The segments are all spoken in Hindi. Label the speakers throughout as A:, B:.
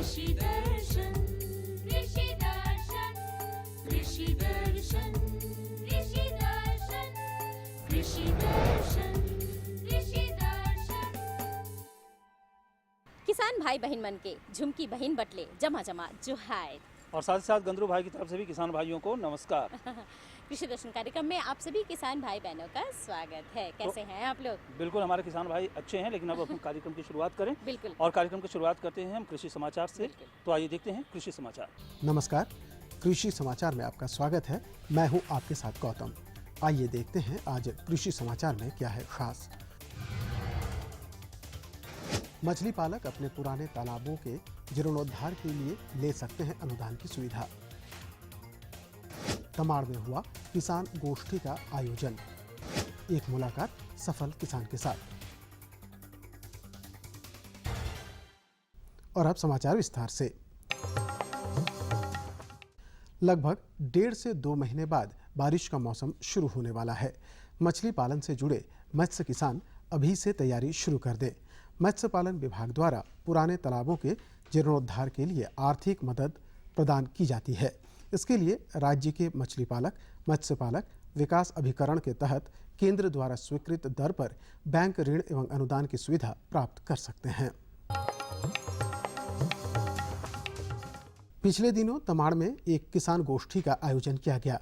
A: कृषि दर्शन कृषि दर्शन कृषि दर्शन कृषि दर्शन कृषि दर्शन कृषि दर्शन।
B: किसान भाई बहन मन के झुमकी बहन बटले जमा जमा जुहार
C: और साथ ही साथ गंदरू भाई की तरफ से भी किसान भाइयों को नमस्कार।
B: कृषि दर्शन कार्यक्रम में आप सभी किसान भाई बहनों का स्वागत है। कैसे हैं आप लोग?
C: बिल्कुल, हमारे किसान भाई अच्छे हैं, लेकिन अब हम कार्यक्रम की शुरुआत करें।
B: बिल्कुल।
C: और कार्यक्रम की शुरुआत करते हैं हम कृषि समाचार से। तो आइए देखते हैं कृषि समाचार।
D: नमस्कार, कृषि समाचार में आपका स्वागत है। मैं हूं आपके साथ गौतम। आइए देखते हैं आज कृषि समाचार में क्या है खास। मछली पालक अपने पुराने तालाबों के जीर्णोद्धार के लिए ले सकते हैं अनुदान की सुविधा। तमाड़ में हुआ किसान गोष्ठी का आयोजन, एक मुलाकात सफल किसान के साथ। और अब समाचार विस्तार से। लगभग 1.5 से 2 महीने बाद बारिश का मौसम शुरू होने वाला है। मछली पालन से जुड़े मत्स्य किसान अभी से तैयारी शुरू कर दें। मत्स्य पालन विभाग द्वारा पुराने तालाबों के जीर्णोद्धार के लिए आर्थिक मदद प्रदान की जाती है। इसके लिए राज्य के मछली पालक, मत्स्य पालक विकास अभिकरण के तहत केंद्र द्वारा स्वीकृत दर पर बैंक ऋण एवं अनुदान की सुविधा प्राप्त कर सकते हैं। पिछले दिनों तमाड़ में एक किसान गोष्ठी का आयोजन किया गया।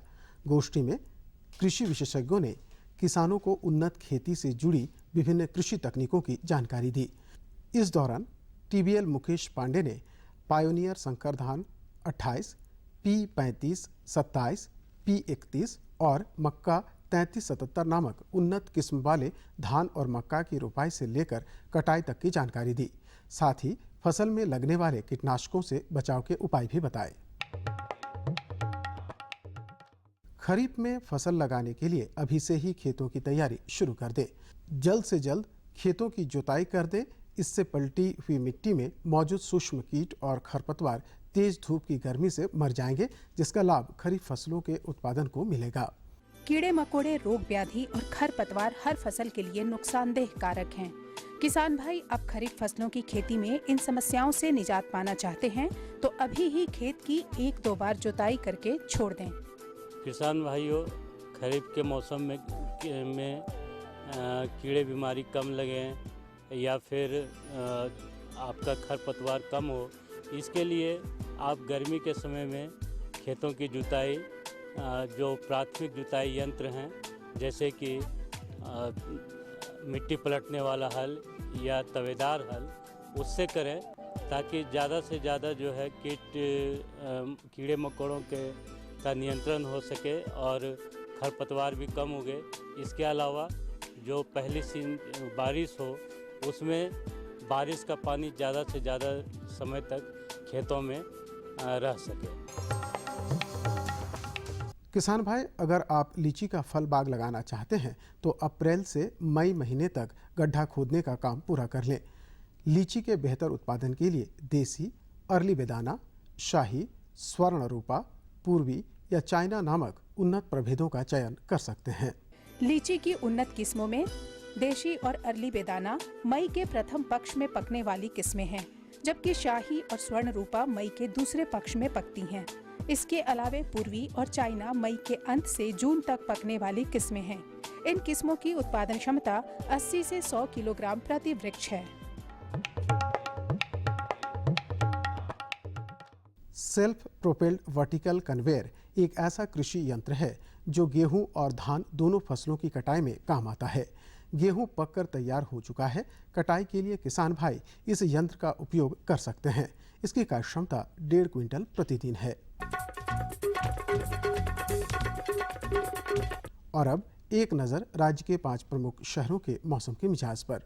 D: गोष्ठी में कृषि विशेषज्ञों ने किसानों को उन्नत खेती से जुड़ी विभिन्न कृषि तकनीकों की जानकारी दी। इस दौरान TBL मुकेश पांडे ने पायोनियर संकर धान 28, P35, 27, P31 और मक्का 3377 नामक उन्नत किस्म वाले धान और मक्का की रोपाई से लेकर कटाई तक की जानकारी दी। साथ ही फसल में लगने वाले कीटनाशकों से बचाव के उपाय भी बताए। खरीफ में फसल लगाने के लिए अभी से ही खेतों की तैयारी शुरू कर दें। जल्द से जल्द खेतों की जुताई कर दें। इससे पलटी हुई मिट्टी में मौजूद सूक्ष्म कीट और खरपतवार तेज धूप की गर्मी से मर जाएंगे, जिसका लाभ खरीफ फसलों के उत्पादन को मिलेगा।
E: कीड़े मकोड़े, रोग व्याधि और खरपतवार हर फसल के लिए नुकसानदेह कारक हैं। किसान भाई अब खरीफ फसलों की खेती में इन समस्याओं से निजात पाना चाहते हैं तो अभी ही खेत की 1-2 बार जुताई करके छोड़ दें।
F: किसान भाइयों, खरीफ के मौसम में कीड़े बीमारी कम लगे या फिर आपका खरपतवार कम हो, इसके लिए आप गर्मी के समय में खेतों की जुताई जो प्राथमिक जुताई यंत्र हैं, जैसे कि मिट्टी पलटने वाला हल या तवेदार हल, उससे करें ताकि ज़्यादा से ज़्यादा जो है कीड़े मकोड़ों का नियंत्रण हो सके और खरपतवार भी कम उगे। इसके अलावा जो पहली बारिश हो उसमें बारिश का पानी ज़्यादा से ज़्यादा समय तक खेतों में रह सके।
D: किसान भाई, अगर आप लीची का फल बाग लगाना चाहते हैं तो अप्रैल से मई महीने तक गड्ढा खोदने का काम पूरा कर लें। लीची के बेहतर उत्पादन के लिए देसी, अर्ली बेदाना, शाही, स्वर्ण रूपा, पूर्वी या चाइना नामक उन्नत प्रभेदों का चयन कर सकते हैं।
E: लीची की उन्नत किस्मों में देशी और अर्ली बेदाना मई के प्रथम पक्ष में पकने वाली किस्में हैं, जबकि शाही और स्वर्ण रूपा मई के दूसरे पक्ष में पकती हैं। इसके अलावे पूर्वी और चाइना मई के अंत से जून तक पकने वाली किस्में हैं। इन किस्मों की उत्पादन क्षमता 80 से 100 किलोग्राम प्रति वृक्ष है।
D: सेल्फ प्रोपेल्ड वर्टिकल कन्वेयर एक ऐसा कृषि यंत्र है जो गेहूं और धान दोनों फसलों की कटाई में काम आता है। गेहूं पककर तैयार हो चुका है। कटाई के लिए किसान भाई इस यंत्र का उपयोग कर सकते हैं। इसकी कार्य क्षमता 1.5 क्विंटल प्रतिदिन है। और अब एक नज़र राज्य के 5 प्रमुख शहरों के मौसम के मिजाज पर।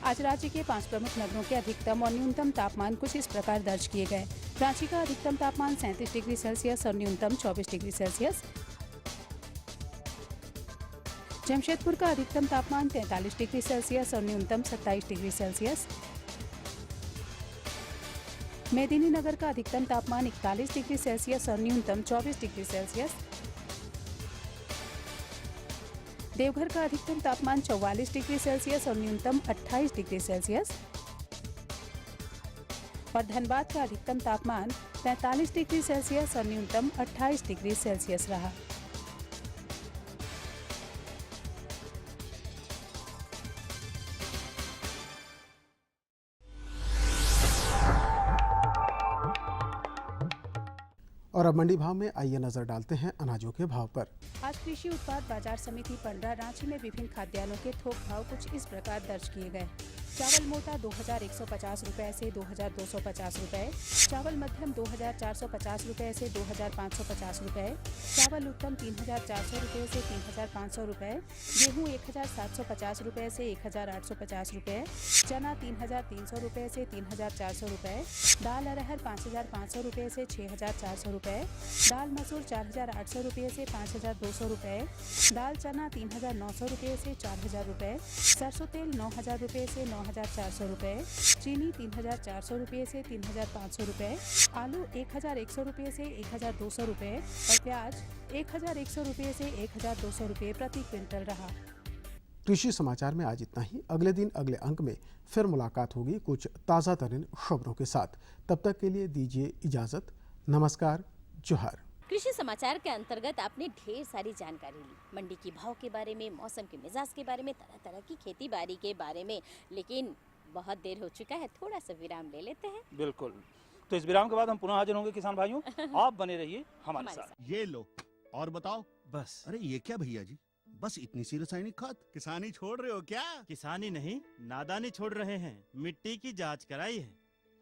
E: आज राज्य के 5 प्रमुख नगरों के अधिकतम और न्यूनतम तापमान कुछ इस प्रकार दर्ज किए गए। रांची का अधिकतम तापमान 37 डिग्री सेल्सियस और न्यूनतम 24 डिग्री सेल्सियस। जमशेदपुर का अधिकतम तापमान 43 डिग्री सेल्सियस और न्यूनतम 27 डिग्री सेल्सियस। मेदिनीनगर का अधिकतम तापमान 41 डिग्री सेल्सियस और न्यूनतम 24 डिग्री सेल्सियस। देवघर का अधिकतम तापमान 44 डिग्री सेल्सियस और न्यूनतम 28 डिग्री सेल्सियस और धनबाद का अधिकतम तापमान 45 डिग्री सेल्सियस और न्यूनतम 28 डिग्री सेल्सियस रहा।
D: और अब मंडी भाव में आइए नजर डालते हैं अनाजों के भाव पर।
E: आज कृषि उत्पाद बाजार समिति पंडरा रांची में विभिन्न खाद्यान्नों के थोक भाव कुछ इस प्रकार दर्ज किए गए। चावल मोटा 2150 रुपए से 2250 रुपए, चावल मध्यम 2450 रुपए से 2550 रुपए, चावल उत्तम 3400 रुपए से 3500 रुपए, गेहूं 1750 रुपए से 1850 रुपए, चना 3300 रुपए से 3400 रुपए, दाल अरहर 5500 रुपए से 6400 रुपए, दाल मसूर 4800 रुपए से 5200 रुपए, दाल चना 3900 रुपए से 4000 रुपए, सरसों तेल 9000 रुपए से 9400 रुपए, चीनी 3400 रुपए से 3500 रुपए, आलू 1100 रुपए से 1200 रुपए और प्याज 1100 रुपए से 1200 रुपए प्रति क्विंटल रहा।
D: कृषि समाचार में आज इतना ही। अगले दिन अगले अंक में फिर मुलाकात होगी कुछ ताज़ा तरीन खबरों के साथ। तब तक के लिए दीजिए इजाज़त। नमस्कार, जोहार।
B: कृषि समाचार के अंतर्गत आपने ढेर सारी जानकारी ली, मंडी की भाव के बारे में, मौसम के मिजाज के बारे में, तरह तरह की खेती बाड़ी के बारे में। लेकिन बहुत देर हो चुका है, थोड़ा सा विराम ले लेते हैं।
C: बिल्कुल, तो इस विराम के बाद हम पुनः हाजिर होंगे किसान भाइयों। आप बने रहिए हमारे साथ।
G: ये लो और बताओ।
H: बस।
G: अरे ये क्या भैया जी, बस इतनी सी रासायनिक खाद? किसानी छोड़ रहे हो क्या?
H: किसानी नहीं, नादानी छोड़ रहे हैं। मिट्टी की जांच कराई है।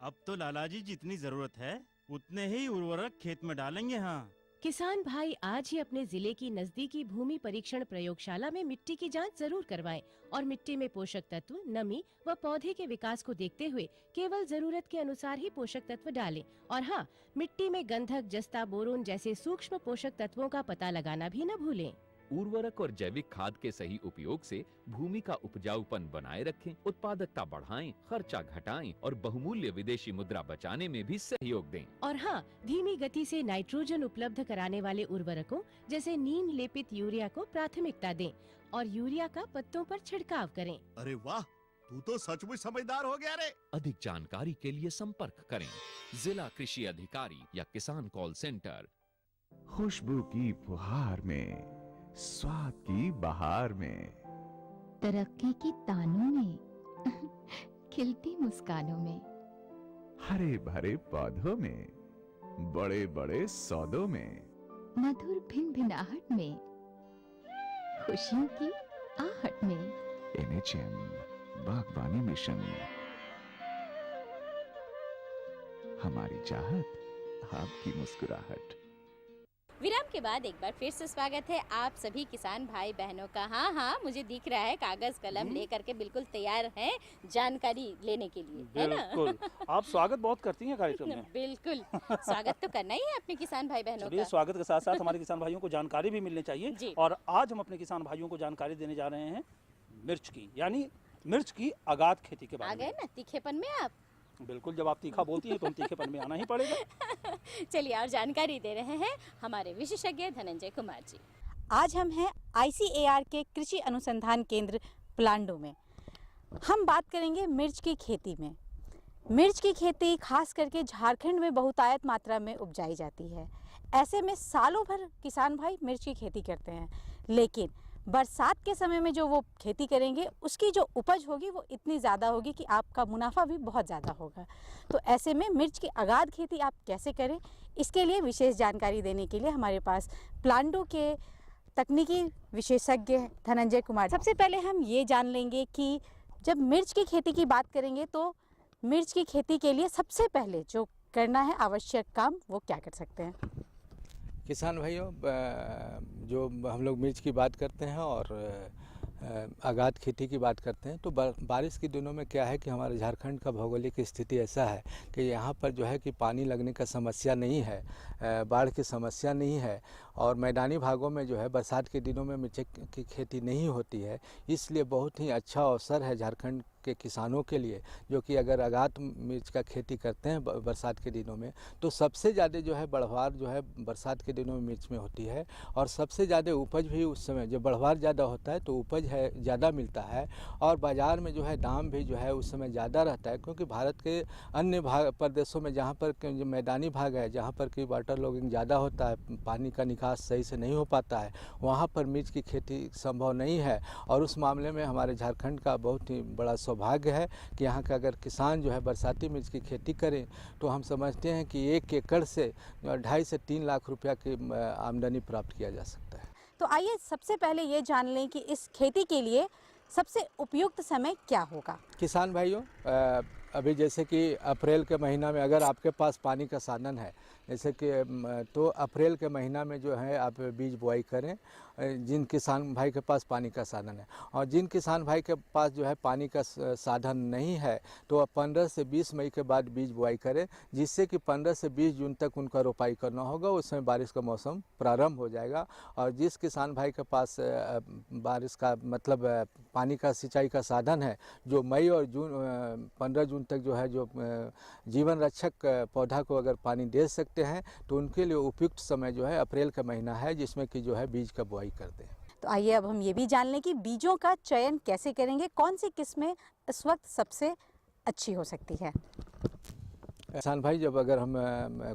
H: अब तो लालाजी जितनी जरूरत है उतने ही उर्वरक खेत में डालेंगे। हाँ,
I: किसान भाई आज ही अपने जिले की नजदीकी भूमि परीक्षण प्रयोगशाला में मिट्टी की जांच जरूर करवाएं और मिट्टी में पोषक तत्व, नमी व पौधे के विकास को देखते हुए केवल जरूरत के अनुसार ही पोषक तत्व डालें। और हाँ, मिट्टी में गंधक, जस्ता, बोरोन जैसे सूक्ष्म पोषक तत्वों का पता लगाना भी न भूलें।
J: उर्वरक और जैविक खाद के सही उपयोग से भूमि का उपजाऊपन बनाए रखें, उत्पादकता बढ़ाएं, खर्चा घटाएं और बहुमूल्य विदेशी मुद्रा बचाने में भी सहयोग दें।
I: और हाँ, धीमी गति से नाइट्रोजन उपलब्ध कराने वाले उर्वरकों जैसे नीम लेपित यूरिया को प्राथमिकता दें और यूरिया का पत्तों पर छिड़काव करें।
G: अरे वाह, तू तो सचमुच समझदार हो गया रे।
J: अधिक जानकारी के लिए संपर्क करें जिला कृषि अधिकारी या किसान कॉल सेंटर।
K: खुशबू की फुहार में, स्वाद की बहार में,
L: तरक्की की तानों में, खिलती मुस्कानों में,
K: हरे भरे पौधों में, बड़े बड़े सौदों में,
L: मधुर भिनभिनाहट में, खुशियों की आहट में।
K: NHM बागवानी मिशन, हमारी चाहत, आपकी मुस्कुराहट।
B: विराम के बाद एक बार फिर से स्वागत है आप सभी किसान भाई बहनों का। हाँ, मुझे दिख रहा है कागज कलम लेकर के बिल्कुल तैयार हैं जानकारी लेने के लिए, है ना?
C: बिल्कुल, आप स्वागत बहुत करती हैं कार्यक्रम में।
B: बिल्कुल, स्वागत तो करना ही है अपने किसान भाई बहनों का।
C: स्वागत के साथ साथ हमारे किसान भाइयों को जानकारी भी मिलनी चाहिए। और आज हम अपने किसान भाइयों को जानकारी देने जा रहे हैं मिर्च की, यानी मिर्च की आगाद खेती के बारे में।
B: आ गए ना तीखेपन में आप?
C: बिल्कुल, जब आप तीखा बोलती हैं तो हम तीखेपन में आना ही पड़ेगा।
B: चलिए, और जानकारी दे रहे हैं हमारे विशेषज्ञ धनंजय कुमार जी।
M: आज हम हैं ICAR के कृषि अनुसंधान केंद्र प्लांडो में। हम बात करेंगे मिर्च की खेती में। मिर्च की खेती खास करके झारखंड में बहुतायत मात्रा में उपजाई जाती है। ऐसे में सालों भर किसान भाई मिर्च की खेती करते हैं, लेकिन बरसात के समय में जो वो खेती करेंगे उसकी जो उपज होगी वो इतनी ज़्यादा होगी कि आपका मुनाफा भी बहुत ज़्यादा होगा। तो ऐसे में मिर्च की आगाद खेती आप कैसे करें, इसके लिए विशेष जानकारी देने के लिए हमारे पास प्लांडो के तकनीकी विशेषज्ञ धनंजय कुमार। सबसे पहले हम ये जान लेंगे कि जब मिर्च की खेती की बात करेंगे तो मिर्च की खेती के लिए सबसे पहले जो करना है आवश्यक काम वो क्या कर सकते हैं?
N: किसान भाइयों, जो हम लोग मिर्च की बात करते हैं और आगाद खेती की बात करते हैं तो बारिश के दिनों में क्या है कि हमारे झारखंड का भौगोलिक स्थिति ऐसा है कि यहाँ पर जो है कि पानी लगने का समस्या नहीं है, बाढ़ की समस्या नहीं है और मैदानी भागों में जो है बरसात के दिनों में मिर्च की खेती नहीं होती है। इसलिए बहुत ही अच्छा अवसर है झारखंड के किसानों के लिए, जो कि अगर आगात मिर्च का खेती करते हैं बरसात के दिनों में, तो सबसे ज़्यादा जो है बढ़वार जो है बरसात के दिनों में मिर्च में होती है। और सबसे ज़्यादा उपज भी उस समय जब बढ़वार ज़्यादा होता है तो उपज है ज़्यादा मिलता है, और बाज़ार में जो है दाम भी जो है उस समय ज़्यादा रहता है। क्योंकि भारत के अन्य प्रदेशों में जहाँ पर जो मैदानी भाग है, जहाँ पर कि वाटर लॉगिंग ज़्यादा होता है, पानी का निकास सही से नहीं हो पाता है, वहाँ पर मिर्च की खेती संभव नहीं है। और उस मामले में हमारे झारखंड का बहुत ही बड़ा सौभाग्य है कि यहाँ का अगर किसान जो है बरसाती मिर्च की खेती करें तो हम समझते हैं कि 1 एकड़ से 2.5 से 3 लाख रुपया की आमदनी प्राप्त किया जा सकता है।
M: तो आइए सबसे पहले ये जान लें कि इस खेती के लिए सबसे उपयुक्त समय क्या होगा।
N: किसान भाइयों, अभी जैसे कि अप्रैल के महीना में अगर आपके पास पानी का साधन है, जैसे कि तो अप्रैल के महीना में जो है आप बीज बुआई करें, जिन किसान भाई के पास पानी का साधन है। और जिन किसान भाई के पास जो है पानी का साधन नहीं है तो आप 15 से 20 मई के बाद बीज बुआई करें, जिससे कि 15 से 20 जून तक उनका रोपाई करना होगा। उस समय बारिश का मौसम प्रारंभ हो जाएगा। और जिस किसान भाई के पास बारिश का मतलब पानी का सिंचाई का साधन है, जो मई और जून 15 जून तक जो है जो जीवन रक्षक पौधा को अगर पानी दे सकते हैं, तो उनके लिए उपयुक्त समय जो है अप्रैल का महीना है, जिसमें कि जो है बीज का बुआई कर दें।
M: तो आइए अब हम ये भी जान लें कि बीजों का चयन कैसे करेंगे, कौन सी किस्में इस वक्त सबसे अच्छी हो सकती है।
N: किसान भाई, जब अगर हम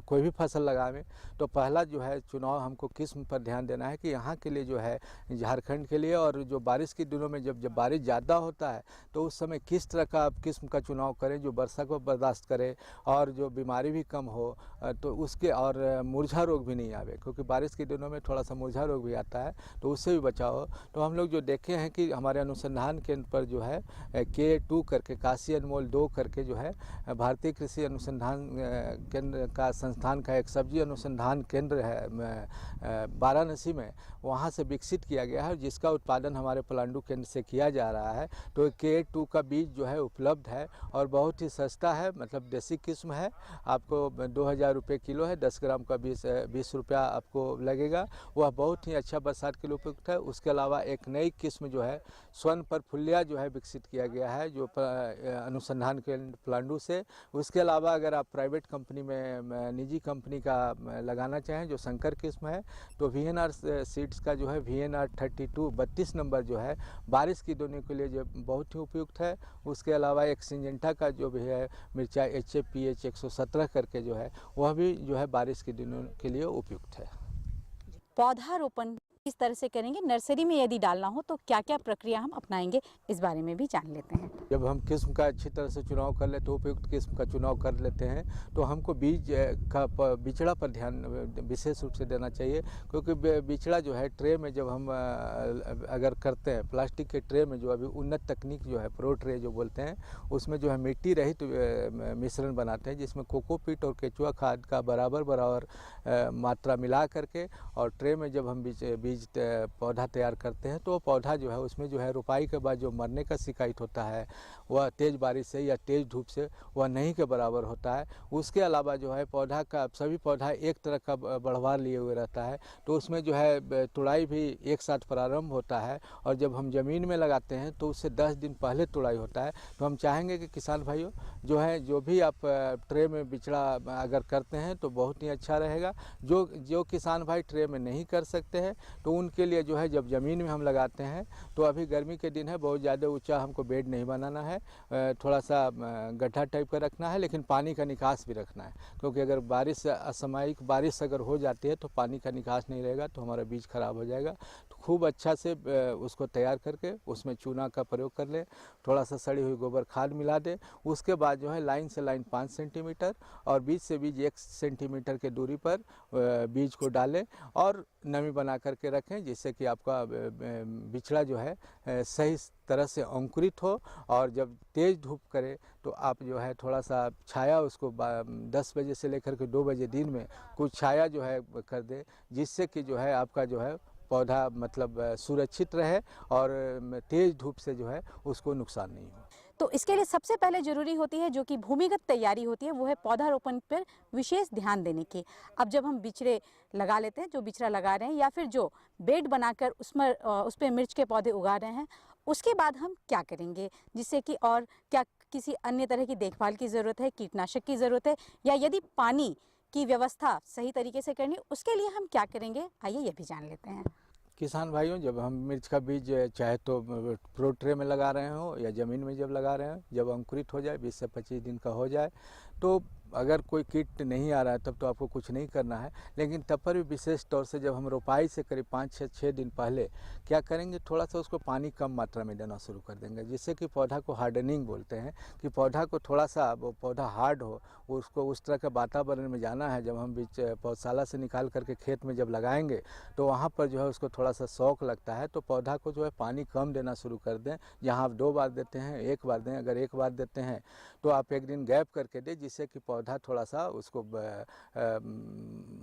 N: कोई भी फसल लगावें तो पहला जो है चुनाव हमको किस्म पर ध्यान देना है कि यहाँ के लिए जो है झारखंड के लिए, और जो बारिश के दिनों में जब बारिश ज़्यादा होता है तो उस समय किस तरह का आप किस्म का चुनाव करें जो वर्षा को बर्दाश्त करे और जो बीमारी भी कम हो, तो उसके और मुरझा रोग भी नहीं आवे, क्योंकि बारिश के दिनों में थोड़ा सा मुरझा रोग भी आता है, तो उससे भी बचाव हो। तो हम लोग जो देखे हैं कि हमारे अनुसंधान केंद्र पर जो है K2 करके, काशी अनमोल 2 करके जो है भारतीय कृषि अनुसंधान केंद्र का संस्थान का एक सब्जी अनुसंधान केंद्र है वाराणसी में, वहाँ से विकसित किया गया है, जिसका उत्पादन हमारे पलांडू केंद्र से किया जा रहा है। तो K2 का बीज जो है उपलब्ध है और बहुत ही सस्ता है, मतलब देसी किस्म है। आपको 2000 रुपये किलो है, 10 ग्राम का 20 रुपया आपको लगेगा। वह बहुत ही अच्छा बरसात के लिए उपयुक्त है। उसके अलावा एक नई किस्म जो है स्वर्ण परफुल्लिया जो है विकसित किया गया है, जो अनुसंधान केंद्र पलांडू से। उसके अलावा अगर आप प्राइवेट कंपनी में निजी कंपनी का लगाना चाहें जो संकर किस्म है, तो VNR सीड्स का जो है VNR 32 नंबर जो है बारिश की दिनों के लिए जो बहुत ही उपयुक्त है। उसके अलावा एक सिंजेंटा का जो भी है मिर्चा HFPH 117 करके जो है, वह भी जो है बारिश के दिनों के लिए उपयुक्त है।
M: पौधारोपण किस तरह से करेंगे, नर्सरी में यदि डालना हो तो क्या क्या प्रक्रिया हम अपनाएंगे, इस बारे में भी जान लेते हैं।
N: जब हम किस्म का अच्छी तरह से चुनाव कर लेते, उपयुक्त किस्म का चुनाव कर लेते हैं, तो हमको बीज का बिचड़ा पर ध्यान विशेष रूप से देना चाहिए। क्योंकि बिचड़ा जो है ट्रे में जब हम अगर करते हैं, प्लास्टिक के ट्रे में जो अभी उन्नत तकनीक जो है प्रो ट्रे जो बोलते हैं, उसमें जो है मिट्टी रहित मिश्रण बनाते हैं, जिसमें कोकोपीट और केचुआ खाद का बराबर मात्रा मिला करके, और ट्रे में जब हम बीज पौधा तैयार करते हैं, तो पौधा जो है उसमें जो है रोपाई के बाद जो मरने का शिकायत होता है, वह तेज़ बारिश से या तेज़ धूप से वह नहीं के बराबर होता है। उसके अलावा जो है पौधा का सभी पौधा एक तरह का बढ़वार लिए हुए रहता है, तो उसमें जो है तुड़ाई भी एक साथ प्रारंभ होता है। और जब हम ज़मीन में लगाते हैं तो उससे 10 दिन पहले तुड़ाई होता है। तो हम चाहेंगे कि किसान भाइयों जो है, जो भी आप ट्रे में बिचड़ा अगर करते हैं तो बहुत ही अच्छा रहेगा। जो किसान भाई ट्रे में नहीं कर सकते हैं, तो उनके लिए जो है जब ज़मीन में हम लगाते हैं, तो अभी गर्मी के दिन है, बहुत ज़्यादा ऊंचा हमको बेड नहीं बनाना है, थोड़ा सा गड्ढा टाइप का रखना है, लेकिन पानी का निकास भी रखना है। क्योंकि अगर बारिश असामयिक बारिश अगर हो जाती है तो पानी का निकास नहीं रहेगा, तो हमारा बीज खराब हो जाएगा। तो खूब अच्छा से उसको तैयार करके उसमें चूना का प्रयोग कर लें, थोड़ा सा सड़ी हुई गोबर खाद मिला दें। उसके बाद जो है लाइन से लाइन 5 सेंटीमीटर और बीज से बीज 1 सेंटीमीटर के दूरी पर बीज को डालें और नमी बना करके रखें, जिससे कि आपका बिचड़ा जो है सही तरह से अंकुरित हो। और जब तेज़ धूप करे तो आप जो है थोड़ा सा छाया उसको 10 बजे से लेकर के 2 बजे दिन में कुछ छाया जो है कर दे, जिससे कि जो है आपका जो है पौधा मतलब सुरक्षित रहे और तेज़ धूप से जो है उसको नुकसान नहीं हो।
M: तो इसके लिए सबसे पहले ज़रूरी होती है जो कि भूमिगत तैयारी होती है, वो है पौधारोपण पर विशेष ध्यान देने की। अब जब हम बिचड़े लगा लेते हैं, जो बिचड़ा लगा रहे हैं या फिर जो बेड बनाकर उस पर मिर्च के पौधे उगा रहे हैं, उसके बाद हम क्या करेंगे, जिससे कि और क्या किसी अन्य तरह की देखभाल की ज़रूरत है, कीटनाशक की ज़रूरत है, या यदि पानी की व्यवस्था सही तरीके से करनी, उसके लिए हम क्या करेंगे, आइए ये भी जान लेते हैं।
N: किसान भाइयों, जब हम मिर्च का बीज चाहे तो प्रो ट्रे में लगा रहे हो या ज़मीन में जब लगा रहे हो, जब अंकुरित हो जाए 20 से 25 दिन का हो जाए, तो अगर कोई कीट नहीं आ रहा है तब तो आपको कुछ नहीं करना है। लेकिन तब पर भी विशेष तौर से जब हम रोपाई से करीब 5-6 दिन पहले क्या करेंगे, थोड़ा सा उसको पानी कम मात्रा में देना शुरू कर देंगे, जिससे कि पौधा को हार्डनिंग बोलते हैं, कि पौधा को थोड़ा सा वो पौधा हार्ड हो, उसको उस तरह के वातावरण में जाना है। जब हम बीज पौधशाला से निकाल करके खेत में जब लगाएंगे तो वहाँ पर जो है उसको थोड़ा सा शौक लगता है, तो पौधा को जो है पानी कम देना शुरू कर दें। जहाँ आप 2 बार देते हैं 1 बार दें, अगर 1 बार देते हैं तो आप 1 दिन गैप करके दें, जिससे कि पौधा थोड़ा सा उसको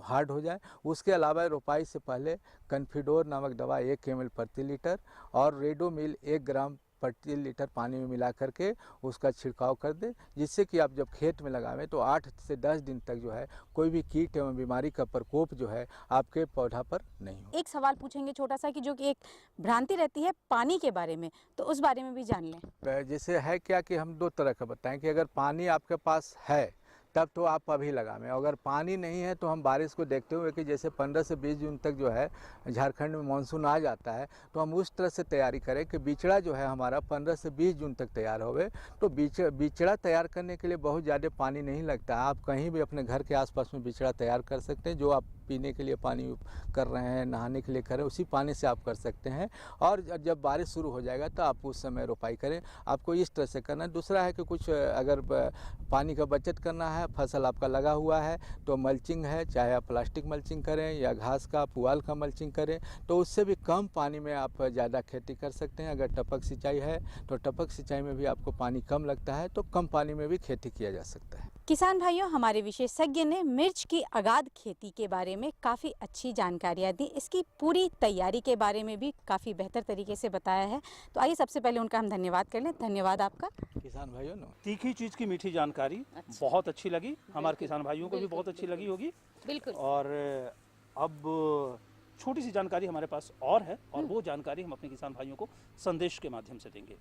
N: हार्ड हो जाए। उसके अलावा रोपाई से पहले कन्फिडोर नामक दवा 1 ml प्रति लीटर और रेडोमिल 1 ग्राम प्रति लीटर पानी में मिला करके उसका छिड़काव कर दें, जिससे कि आप जब खेत में लगावें तो 8 से 10 दिन तक जो है कोई भी कीट एवं बीमारी का प्रकोप जो है आपके पौधा पर नहीं हो।
M: एक सवाल पूछेंगे छोटा सा, कि जो कि एक भ्रांति रहती है पानी के बारे में, तो उस बारे में भी जान लें।
N: जैसे है क्या कि हम 2 तरह का बताएं कि अगर पानी आपके पास है तब तो आप अभी लगावें, अगर पानी नहीं है तो हम बारिश को देखते हुए कि जैसे 15 से 20 जून तक जो है झारखंड में मानसून आ जाता है, तो हम उस तरह से तैयारी करें कि बिचड़ा जो है हमारा 15 से 20 जून तक तैयार होवे। तो बिचड़ा तैयार करने के लिए बहुत ज़्यादा पानी नहीं लगता, आप कहीं भी अपने घर के आसपास में बिचड़ा तैयार कर सकते हैं। जो आप पीने के लिए पानी कर रहे हैं, नहाने के लिए कर रहे हैं, उसी पानी से आप कर सकते हैं। और जब बारिश शुरू हो जाएगा तो आप उस समय रोपाई करें। आपको इस तरह से करना है। दूसरा है कि कुछ अगर पानी का बचत करना है, फसल आपका लगा हुआ है तो मल्चिंग है, चाहे आप प्लास्टिक मल्चिंग करें या घास का पुआल का मल्चिंग करें, तो उससे भी कम पानी में आप ज़्यादा खेती कर सकते हैं। अगर टपक सिंचाई है तो टपक सिंचाई में भी आपको पानी कम लगता है, तो कम पानी में भी खेती किया जा सकता है।
M: किसान भाइयों, हमारे विशेषज्ञ ने मिर्च की अगाध खेती के बारे में काफ़ी अच्छी जानकारियाँ दी, इसकी पूरी तैयारी के बारे में भी काफ़ी बेहतर तरीके से बताया है। तो आइए सबसे पहले उनका हम धन्यवाद कर लें। धन्यवाद आपका।
N: किसान भाइयों,
C: तीखी चीज़ की मीठी जानकारी बहुत अच्छी लगी, हमारे किसान भाइयों को भी बहुत अच्छी लगी होगी।
B: बिल्कुल।
C: और अब छोटी सी जानकारी हमारे पास और है, और वो जानकारी हम अपने किसान भाइयों को संदेश के माध्यम से देंगे।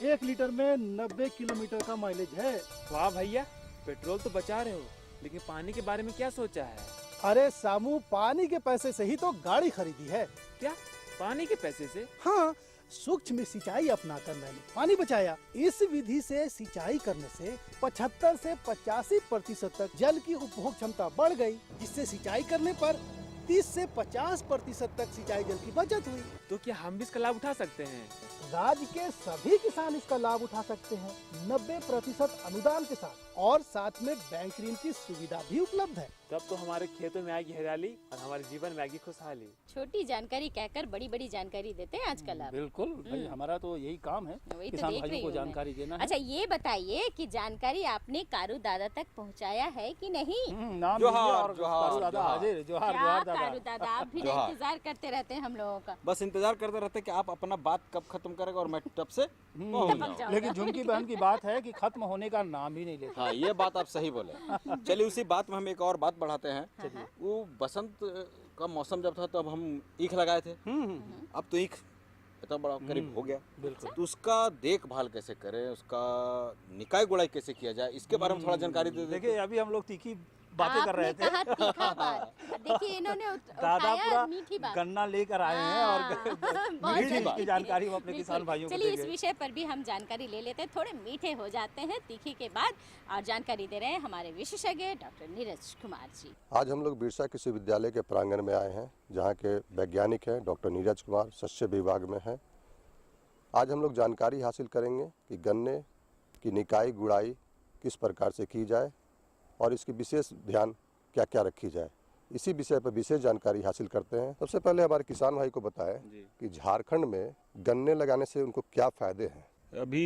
O: 1 लीटर में 90 किलोमीटर का माइलेज है।
P: वाह भैया, पेट्रोल तो बचा रहे हो, लेकिन पानी के बारे में क्या सोचा है?
O: अरे सामू, पानी के पैसे से ही तो गाड़ी खरीदी है।
P: क्या पानी के पैसे से?
O: हाँ, सूक्ष्म सिंचाई अपनाकर मैंने पानी बचाया। इस विधि से सिंचाई करने से 75 से 85% तक जल की उपभोग क्षमता बढ़ गई, जिससे सिंचाई करने पर 30 से 50% तक सिंचाई जल की बचत हुई।
P: तो क्या हम भी इसका लाभ उठा सकते हैं?
O: राज्य के सभी किसान इसका लाभ उठा सकते हैं 90% अनुदान के साथ, और साथ में बैंक ऋण की सुविधा भी उपलब्ध है।
P: तब तो हमारे खेतों में आएगी हरियाली और हमारे जीवन में आएगी खुशहाली।
B: छोटी जानकारी कहकर बड़ी बड़ी जानकारी देते हैं आजकल आप।
C: बिल्कुल भाई, हमारा तो यही काम है, किसान भाइयों को जानकारी देना है।
B: अच्छा, ये बताइए कि जानकारी आपने कारू दादा तक पहुंचाया है कि नहीं?
C: नाम जोहार कारू दादा हाजिर। जोहार जोहार दादा।
B: कारू दादा, आप भी इंतजार करते रहते हैं हम लोगों का।
Q: बस इंतजार करते रहते कि आप अपना बात कब खत्म करेगा और मैं टप से
C: लेकिन झुमकी बहन की बात है कि खत्म होने का नाम ही नहीं लेता।
Q: हाँ, ये बात आप सही बोले। चलिए उसी बात में हम एक और बात बढ़ाते हैं। वो बसंत का मौसम जब था तब हम ईख लगाए थे, अब तो ईख इतना बड़ा करीब हो गया। तो उसका देखभाल कैसे करें, उसका निकाय गुड़ाई कैसे किया जाए, इसके बारे में थोड़ा जानकारी दे।
C: देखिए, अभी हम लोग तीखी बातें कर रहे थे।
B: देखिए, इन्होंने
C: दादा पूरा गन्ना लेकर आए हैं और मीठी की जानकारी हम अपने किसान भाइयों को
B: चलिए इस विषय पर भी हम जानकारी ले लेते हैं। थोड़े मीठे हो जाते हैं तीखी के बाद, और जानकारी दे रहे हैं हमारे विशेषज्ञ डॉक्टर नीरज कुमार जी।
R: आज हम लोग बिरसा कृषि विद्यालय के प्रांगण में आए हैं, जहाँ के वैज्ञानिक हैं डॉक्टर नीरज कुमार, शस्य विभाग में हैं। आज हम लोग जानकारी हासिल करेंगे कि गन्ने की निकाई गुड़ाई किस प्रकार से की जाए और इसकी विशेष ध्यान क्या क्या रखी जाए, इसी विषय पर विशेष जानकारी हासिल करते हैं। सबसे पहले हमारे किसान भाई को बताएं कि झारखंड में गन्ने लगाने से उनको क्या फ़ायदे हैं।
S: अभी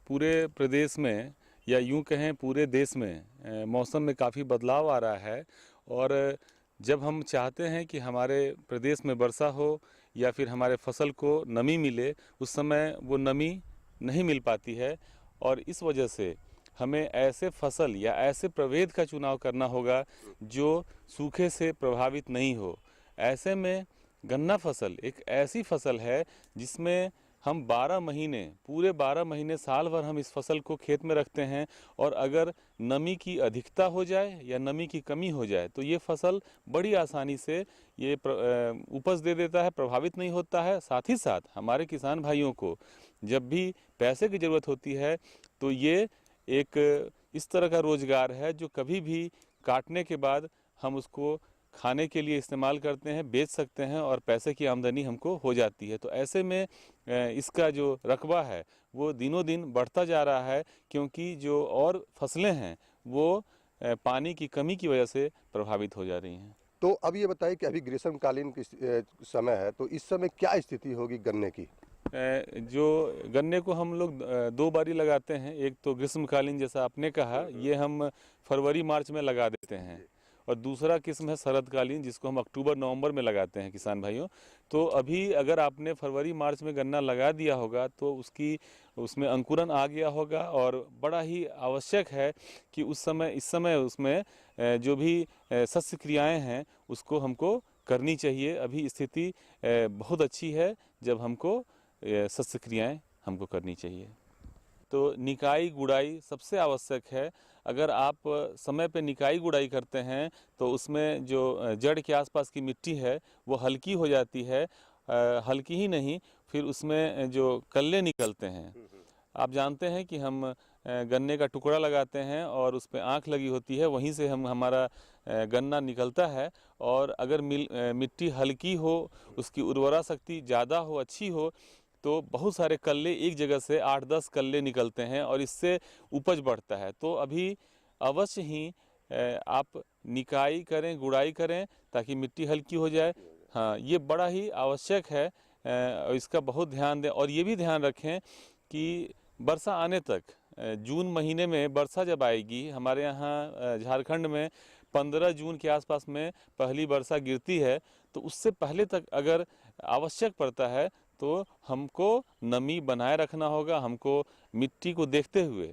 S: पूरे प्रदेश में या यूं कहें पूरे देश में मौसम में काफ़ी बदलाव आ रहा है, और जब हम चाहते हैं कि हमारे प्रदेश में वर्षा हो या फिर हमारे फसल को नमी मिले, उस समय वो नमी नहीं मिल पाती है और इस वजह से हमें ऐसे फसल या ऐसे प्रभेद का चुनाव करना होगा जो सूखे से प्रभावित नहीं हो। ऐसे में गन्ना फसल एक ऐसी फसल है जिसमें हम 12 महीने, पूरे 12 महीने साल भर हम इस फसल को खेत में रखते हैं और अगर नमी की अधिकता हो जाए या नमी की कमी हो जाए तो ये फसल बड़ी आसानी से ये उपज दे देता है, प्रभावित नहीं होता है। साथ ही साथ हमारे किसान भाइयों को जब भी पैसे की ज़रूरत होती है तो ये एक इस तरह का रोज़गार है जो कभी भी काटने के बाद हम उसको खाने के लिए इस्तेमाल करते हैं, बेच सकते हैं और पैसे की आमदनी हमको हो जाती है। तो ऐसे में इसका जो रकबा है वो दिनों दिन बढ़ता जा रहा है, क्योंकि जो और फसलें हैं वो पानी की कमी की वजह से प्रभावित हो जा रही हैं।
R: तो अब ये बताइए कि अभी ग्रीष्मकालीन की समय है, तो इस समय क्या स्थिति होगी गन्ने की?
S: जो गन्ने को हम लोग 2 बारी लगाते हैं। एक तो ग्रीष्मकालीन जैसा आपने कहा, ये हम फरवरी मार्च में लगा देते हैं, और दूसरा किस्म है शरदकालीन जिसको हम अक्टूबर नवंबर में लगाते हैं किसान भाइयों। तो अभी अगर आपने फरवरी मार्च में गन्ना लगा दिया होगा तो उसमें अंकुरन आ गया होगा और बड़ा ही आवश्यक है कि इस समय उसमें जो भी सस्य क्रियाएँ हैं उसको हमको करनी चाहिए। अभी स्थिति बहुत अच्छी है जब हमको सस्य क्रियाएँ हमको करनी चाहिए। तो निकाई गुड़ाई सबसे आवश्यक है। अगर आप समय पे निकाई गुड़ाई करते हैं तो उसमें जो जड़ के आसपास की मिट्टी है वो हल्की हो जाती है। हल्की ही नहीं, फिर उसमें जो कल्ले निकलते हैं, आप जानते हैं कि हम गन्ने का टुकड़ा लगाते हैं और उस पर आँख लगी होती है, वहीं से हमारा गन्ना निकलता है। और अगर मिट्टी हल्की हो, उसकी उर्वरा शक्ति ज़्यादा हो, अच्छी हो, तो बहुत सारे कल्ले एक जगह से 8-10 कल्ले निकलते हैं और इससे उपज बढ़ता है। तो अभी अवश्य ही आप निकाई करें, गुड़ाई करें ताकि मिट्टी हल्की हो जाए। हाँ, ये बड़ा ही आवश्यक है और इसका बहुत ध्यान दें। और ये भी ध्यान रखें कि वर्षा आने तक, जून महीने में वर्षा जब आएगी, हमारे यहाँ झारखंड में 15 जून के आसपास में पहली वर्षा गिरती है, तो उससे पहले तक अगर आवश्यक पड़ता है तो हमको नमी बनाए रखना होगा। हमको मिट्टी को देखते हुए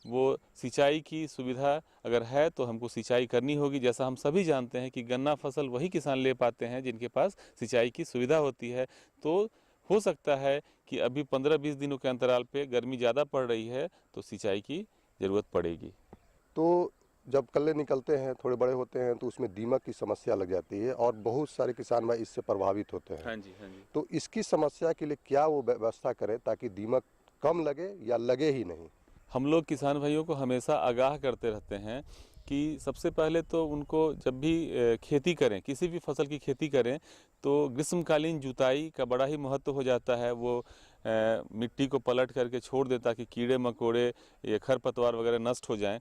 S: वो सिंचाई की सुविधा अगर है तो हमको सिंचाई करनी होगी। जैसा हम सभी जानते हैं कि गन्ना फसल वही किसान ले पाते हैं जिनके पास सिंचाई की सुविधा होती है। तो हो सकता है कि अभी 15-20 दिनों के अंतराल पे गर्मी ज़्यादा पड़ रही है तो सिंचाई की ज़रूरत पड़ेगी।
R: तो जब कल्ले निकलते हैं, थोड़े बड़े होते हैं, तो उसमें दीमक की समस्या लग जाती है और बहुत सारे किसान भाई इससे प्रभावित होते हैं।
S: हाँ जी, हाँ जी।
R: तो इसकी समस्या के लिए क्या वो व्यवस्था करें ताकि दीमक कम लगे या लगे ही नहीं?
S: हम लोग किसान भाइयों को हमेशा आगाह करते रहते हैं कि सबसे पहले तो उनको जब भी खेती करें, किसी भी फसल की खेती करें, तो ग्रीष्मकालीन जुताई का बड़ा ही महत्व हो जाता है। वो मिट्टी को पलट करके छोड़ देता कि कीड़े मकोड़े या खरपतवार वगैरह नष्ट हो जाएं।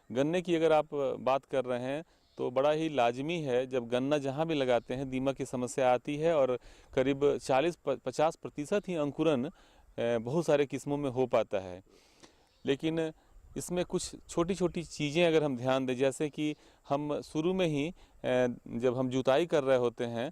S: गन्ने की अगर आप बात कर रहे हैं तो बड़ा ही लाजमी है, जब गन्ना जहाँ भी लगाते हैं दीमक की समस्या आती है और करीब 40-50% ही अंकुरन बहुत सारे किस्मों में हो पाता है। लेकिन इसमें कुछ छोटी छोटी चीज़ें अगर हम ध्यान दें, जैसे कि हम शुरू में ही जब हम जुताई कर रहे होते हैं,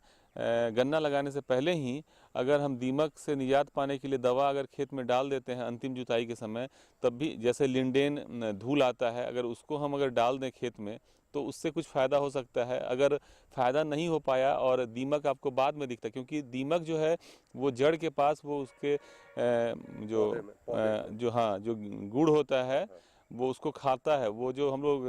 S: गन्ना लगाने से पहले ही अगर हम दीमक से निजात पाने के लिए दवा अगर खेत में डाल देते हैं अंतिम जुताई के समय, तब भी जैसे लिंडेन धूल आता है, अगर उसको हम अगर डाल दें खेत में तो उससे कुछ फ़ायदा हो सकता है। अगर फ़ायदा नहीं हो पाया और दीमक आपको बाद में दिखता है, क्योंकि दीमक जो है वो जड़ के पास वो उसके जो गुड़ होता है वो उसको खाता है। वो जो हम लोग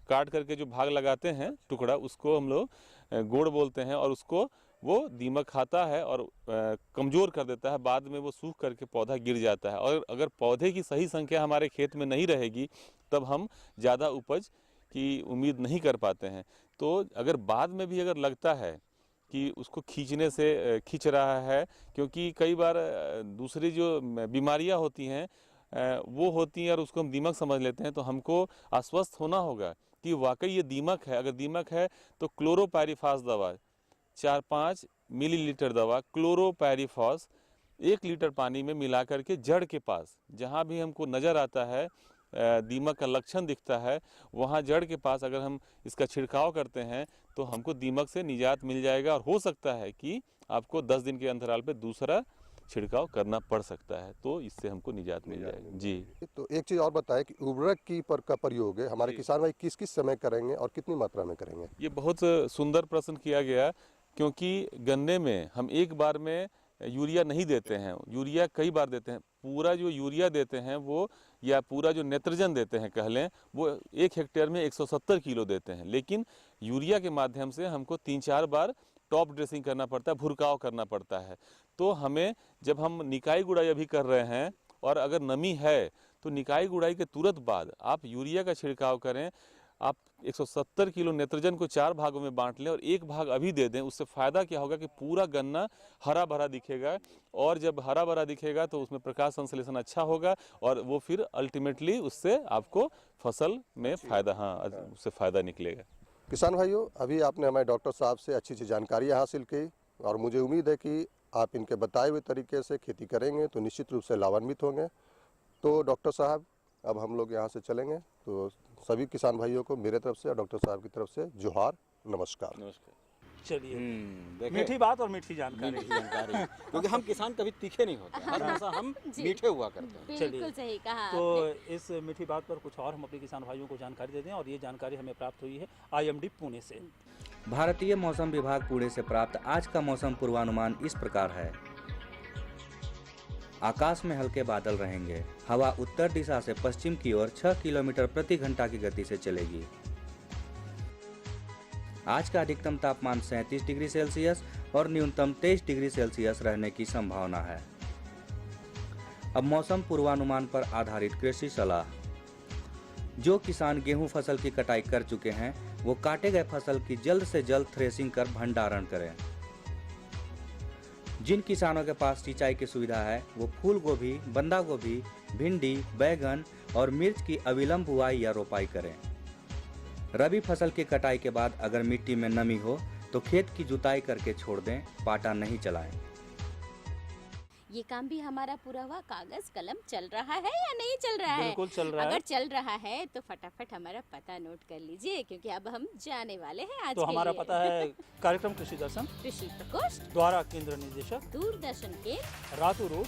S: काट करके जो भाग लगाते हैं टुकड़ा, उसको हम लोग गुड़ बोलते हैं और उसको वो दीमक खाता है और कमज़ोर कर देता है। बाद में वो सूख करके पौधा गिर जाता है और अगर पौधे की सही संख्या हमारे खेत में नहीं रहेगी तब हम ज़्यादा उपज की उम्मीद नहीं कर पाते हैं। तो अगर बाद में भी अगर लगता है कि उसको खींचने से खींच रहा है, क्योंकि कई बार दूसरी जो बीमारियां होती हैं वो होती हैं और उसको हम दीमक समझ लेते हैं, तो हमको आश्वस्त होना होगा कि वाकई ये दीमक है। अगर दीमक है तो क्लोरोपायरीफास दवा 4-5 मिलीलीटर दवा क्लोरोपायरीफास 1 लीटर पानी में मिला करके जड़ के पास जहाँ भी हमको नज़र आता है दीमक का लक्षण दिखता है, वहाँ जड़ के पास अगर हम इसका छिड़काव करते हैं तो हमको दीमक से निजात मिल जाएगा और हो सकता है कि आपको 10 दिन के अंतराल पे दूसरा छिड़काव करना पड़ सकता है, तो इससे हमको निजात मिल जाएगी। जी।
R: तो एक चीज़ और बताएं कि उर्वरक का प्रयोग है हमारे किसान भाई किस किस समय करेंगे और कितनी मात्रा में करेंगे?
S: ये बहुत सुंदर प्रश्न किया गया, क्योंकि गन्ने में हम एक बार में यूरिया नहीं देते हैं, यूरिया कई बार देते हैं। पूरा जो यूरिया देते हैं वो, या पूरा जो नेत्रजन देते हैं कह लें, वो 1 हेक्टेयर में 170 किलो देते हैं। लेकिन यूरिया के माध्यम से हमको 3-4 बार टॉप ड्रेसिंग करना पड़ता है, भुरकाव करना पड़ता है। तो हमें जब हम निकाई गुड़ाई अभी कर रहे हैं और अगर नमी है तो निकाई गुड़ाई के तुरंत बाद आप यूरिया का छिड़काव करें। आप 170 किलो नेत्रजन को 4 भागों में बांट लें और 1 भाग अभी दे दें। उससे फ़ायदा क्या होगा कि पूरा गन्ना हरा भरा दिखेगा, और जब हरा भरा दिखेगा तो उसमें प्रकाश संश्लेषण अच्छा होगा और वो फिर अल्टीमेटली उससे आपको फसल में फ़ायदा, उससे फ़ायदा निकलेगा।
R: किसान भाइयों, अभी आपने हमारे डॉक्टर साहब से अच्छी अच्छी जानकारियाँ हासिल की और मुझे उम्मीद है कि आप इनके बताए हुए तरीके से खेती करेंगे तो निश्चित रूप से लाभान्वित होंगे। तो डॉक्टर साहब, अब हम लोग यहाँ से चलेंगे, तो सभी किसान भाइयों को मेरे तरफ से और डॉक्टर साहब की तरफ से जोहार, नमस्कार।
Q: नमस्कार।
C: चलिए, मीठी बात और मीठी जानकारी
Q: क्योंकि हम किसान कभी तीखे नहीं होते, हर हमेशा हम मीठे हुआ करते हैं।
B: बिल्कुल सही कहा
C: तो
B: आपने।
C: इस मीठी बात पर कुछ और हम अपने किसान भाइयों को जानकारी दे दें, और ये जानकारी हमें प्राप्त हुई है IMD पुणे से।
T: भारतीय मौसम विभाग पुणे से प्राप्त आज का मौसम पूर्वानुमान इस प्रकार है। आकाश में हल्के बादल रहेंगे। हवा उत्तर दिशा से पश्चिम की ओर 6 किलोमीटर प्रति घंटा की गति से चलेगी। आज का अधिकतम तापमान 37 डिग्री सेल्सियस और न्यूनतम 23 डिग्री सेल्सियस रहने की संभावना है। अब मौसम पूर्वानुमान पर आधारित कृषि सलाह। जो किसान गेहूं फसल की कटाई कर चुके हैं वो काटे गए फसल की जल्द से जल्द थ्रेसिंग कर भंडारण करें। जिन किसानों के पास सिंचाई की सुविधा है वो फूल गोभी, बंदा गोभी, भिंडी, बैगन और मिर्च की अविलंब बुआई या रोपाई करें। रबी फसल की कटाई के बाद अगर मिट्टी में नमी हो तो खेत की जुताई करके छोड़ दें, पाटा नहीं चलाएं।
B: ये काम भी हमारा पूरा हुआ। कागज कलम चल रहा है या नहीं चल रहा है?
C: बिल्कुल चल रहा है।
B: अगर चल रहा है तो फटाफट हमारा पता नोट कर लीजिए, क्योंकि अब हम जाने वाले हैं आज
C: तो
B: के
C: हमारा
B: लिए।
C: पता है कार्यक्रम कृषि दर्शन,
B: कृषि प्रकोष्ठ,
C: द्वारा केंद्र निदेशक,
B: दूरदर्शन के
C: रातू रोड,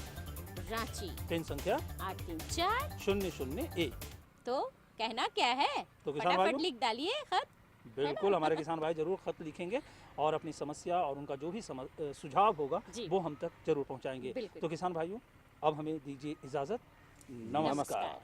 B: रांची,
C: ट्रेन संख्या
B: 83400। तो कहना क्या है?
C: तो किसान
B: फटाफट
C: भाइयों,
B: लिख डालिए खत।
C: बिल्कुल हमारे किसान भाई जरूर खत लिखेंगे और अपनी समस्या और उनका जो भी सुझाव होगा वो हम तक जरूर पहुंचाएंगे।
B: बिल्कुल।
C: तो किसान भाइयों, अब हमें दीजिए इजाजत। नमस्कार।